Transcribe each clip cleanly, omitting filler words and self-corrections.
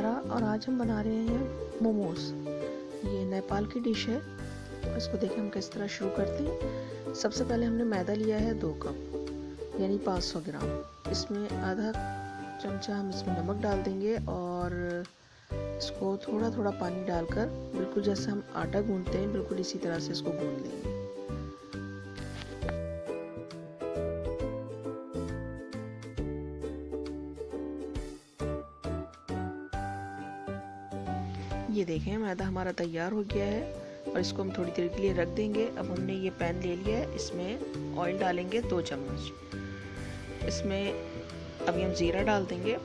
सारा और आज हम बना रहे हैं मोमोज। ये नेपाल की डिश है और इसको देखिए हम किस तरह शुरू करते हैं। सबसे पहले हमने मैदा लिया है 2 कप यानी 500 ग्राम। इसमें आधा चमचा हम इसमें नमक डाल देंगे और इसको थोड़ा थोड़ा पानी डालकर बिल्कुल जैसे हम आटा गूंथते हैं बिल्कुल इसी तरह से इसको गूंथ लेंगे। ये देखें मैदा हमारा तैयार हो गया है और इसको हम थोड़ी देर के लिए रख देंगे। अब हमने ये पैन ले लिया है, इसमें ऑयल डालेंगे 2 चम्मच। इसमें अभी हम जीरा डाल देंगे।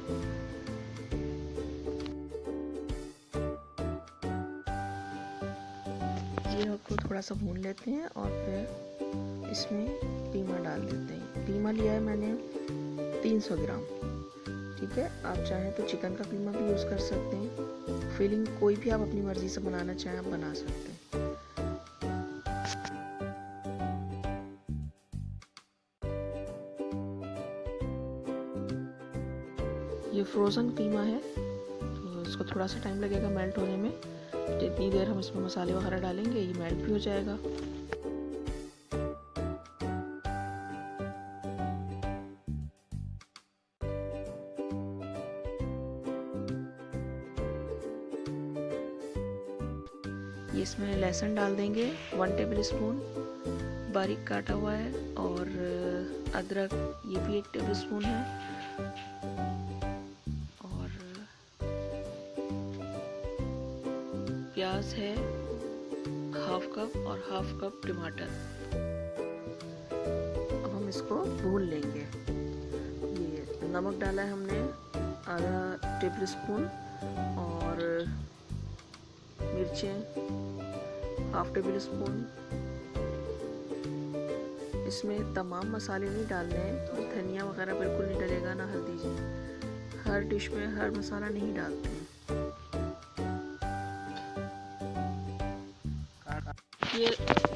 जीरा को थोड़ा सा भून लेते हैं और फिर इसमें कीमा डाल देते हैं। कीमा लिया है मैंने 300 ग्राम। ठीक है, आप चाहें तो चिकन का कीमा भी यूज़ कर सकते हैं। फिलिंग कोई भी आप अपनी मर्जी से बनाना चाहें आप बना सकते हैं। ये फ्रोज़न कीमा है तो इसको थोड़ा सा टाइम लगेगा मेल्ट होने में। जितनी देर हम इसमें मसाले वगैरह डालेंगे ये मेल्ट भी हो जाएगा। ये इसमें लहसुन डाल देंगे 1 टेबल स्पून बारीक काटा हुआ है और अदरक ये भी 1 टेबल स्पून है और प्याज है 1/2 कप और 1/2 कप टमाटर। अब हम इसको भून लेंगे। ये नमक डाला है हमने आधा टेबल स्पून और मिर्चें 1/2 टेबल स्पून। इसमें तमाम मसाले नहीं डालने हैं, तो धनिया वगैरह बिल्कुल नहीं डलेगा, ना हल्दी। हर डिश में हर मसाला नहीं डालते हैं। ये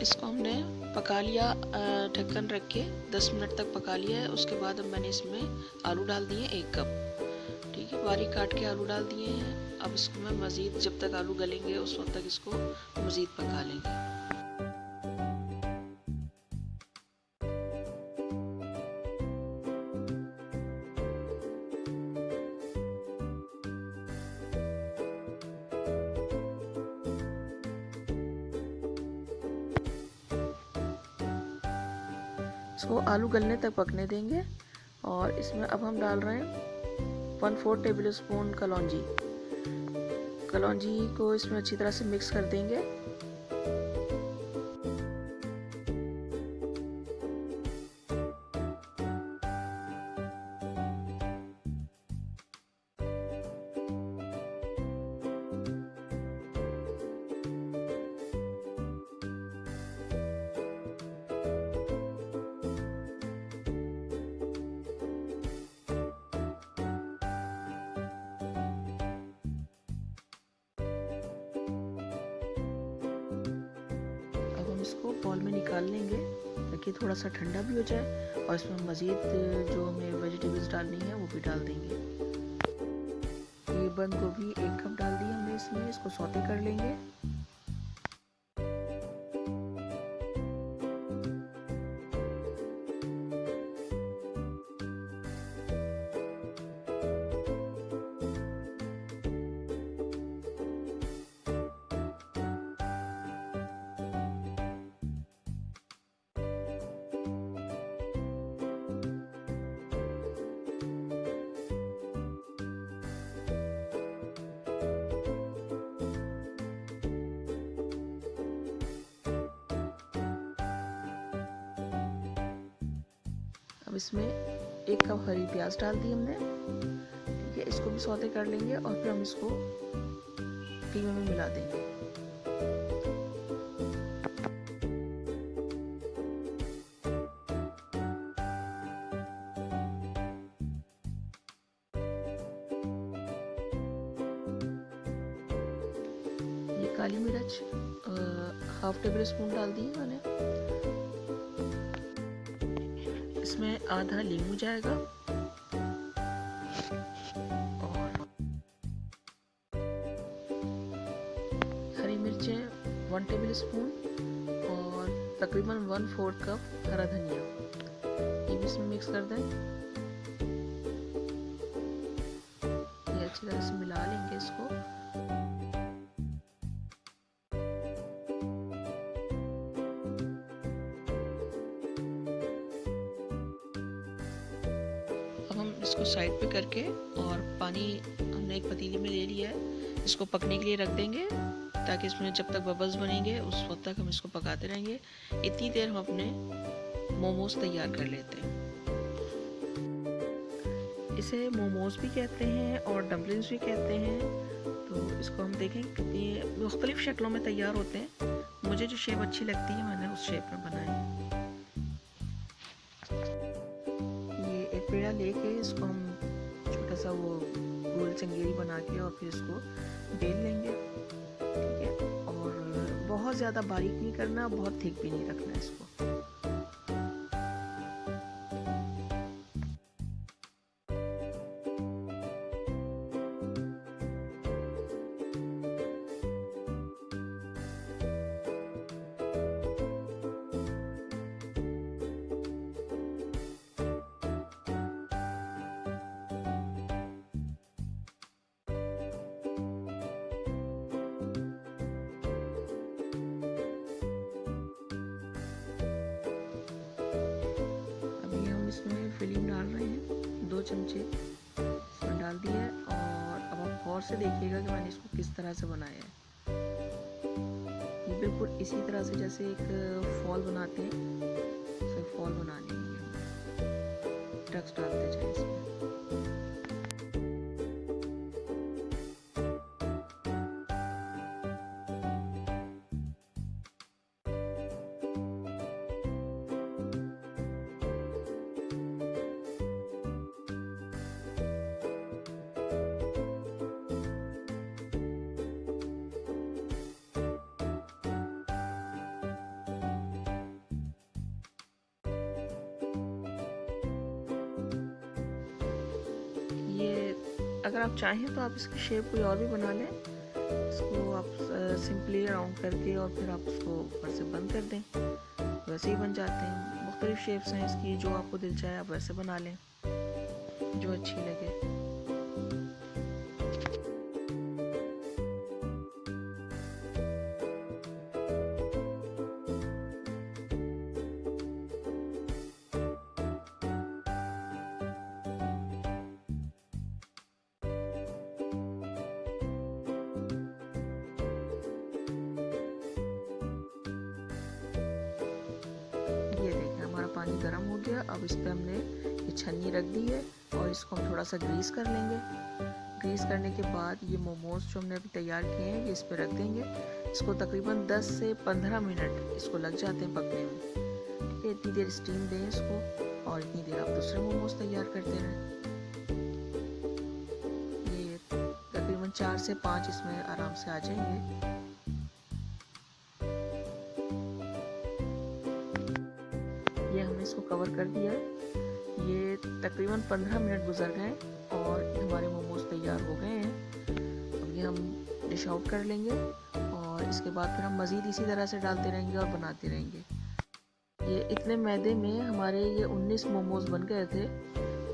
इसको हमने पका लिया, ढक्कन रख के 10 मिनट तक पका लिया है। उसके बाद अब मैंने इसमें आलू डाल दिए 1 कप। ठीक है, बारीक काट के आलू डाल दिए हैं। अब इसको मैं मज़ीद जब तक आलू गलेंगे उस वक्त तक इसको मज़ीद पका लेंगे। इसको आलू गलने तक पकने देंगे और इसमें अब हम डाल रहे हैं 1/4 टेबल स्पून कलौंजी। कलौंजी को इसमें अच्छी तरह से मिक्स कर देंगे। इसको बॉल में निकाल लेंगे ताकि थोड़ा सा ठंडा भी हो जाए और इसमें मज़ीद जो हमें वेजिटेबल्स डालनी है वो भी डाल देंगे। ये बंद गोभी 1 कप डाल दी हमने इसमें। इसको सौते कर लेंगे। अब इसमें 1 कप हरी प्याज डाल दी हमने। ठीक है, इसको भी सौते कर लेंगे और फिर हम इसको कीमे में मिला देंगे। ये काली मिर्च 1/2 टेबल स्पून डाल दी मैंने। इसमें आधा नींबू जाएगा और 1 टेबल स्पून और तकरीबन 1/4 कप हरा धनिया, ये भी इसमें मिक्स कर दें। ये अच्छी तरह से मिला लेंगे इसको। अब हम इसको साइड पे करके और पानी हमने एक पतीले में ले लिया है, इसको पकने के लिए रख देंगे ताकि इसमें जब तक बबल्स बनेंगे उस वक्त तक हम इसको पकाते रहेंगे। इतनी देर हम अपने मोमोज तैयार कर लेते हैं। इसे मोमोज भी कहते हैं और डम्पलिंग्स भी कहते हैं। तो इसको हम देखें कितनी मुख्तलिफ शक्लों में तैयार होते हैं। मुझे जो शेप अच्छी लगती है मैंने उस शेप में बनाए। ये एक पेड़ा लेके इसको हम छोटा सा वो गोल चंगेरी बना के और फिर इसको बेल लेंगे, ठीक है। और बहुत ज़्यादा बारीक नहीं करना, बहुत थिक भी नहीं रखना इसको। इसमें फिलिंग डाल रहे हैं, 2 चमचे इसमें डाल दिया है। और अब आप गौर से देखिएगा कि मैंने इसको किस तरह से बनाया है। ये बिल्कुल इसी तरह से जैसे एक फॉल बनाते हैं, उसे फॉल बना लेंगे। टक्स डालते जाए इसमें। अगर आप चाहें तो आप इसकी शेप कोई और भी बना लें। इसको आप सिंपली राउंड करके और फिर आप उसको ऊपर से बंद कर दें, वैसे ही बन जाते हैं। मुख्तलिफ शेप्स हैं इसकी, जो आपको दिल चाहे आप वैसे बना लें, जो अच्छी लगे। पानी गर्म हो गया। अब इस पे हमने ये छन्नी रख दी है और इसको हम थोड़ा सा ग्रीस कर लेंगे। ग्रीस करने के बाद ये मोमोज जो हमने अभी तैयार किए हैं ये इस पे रख देंगे। इसको तकरीबन 10 से 15 मिनट इसको लग जाते हैं पकने में, ठीक है। इतनी देर स्टीम दें इसको और इतनी देर आप दूसरे मोमोज तैयार करते रहें। ये तकरीबन 4 से 5 इसमें आराम से आ जाएंगे। ये हमने इसको कवर कर दिया है। ये तकरीबन 15 मिनट गुजर गए और हमारे मोमोज तैयार हो गए हैं। अब ये हम डिश आउट कर लेंगे और इसके बाद फिर हम मज़ीद इसी तरह से डालते रहेंगे और बनाते रहेंगे। ये इतने मैदे में हमारे ये 19 मोमोज बन गए थे।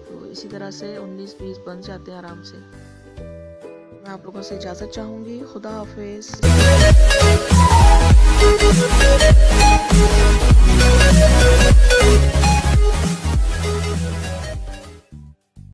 तो इसी तरह से 19-20 बन जाते हैं आराम से। मैं आप लोगों से इजाज़त चाहूँगी। खुदा हाफिज़।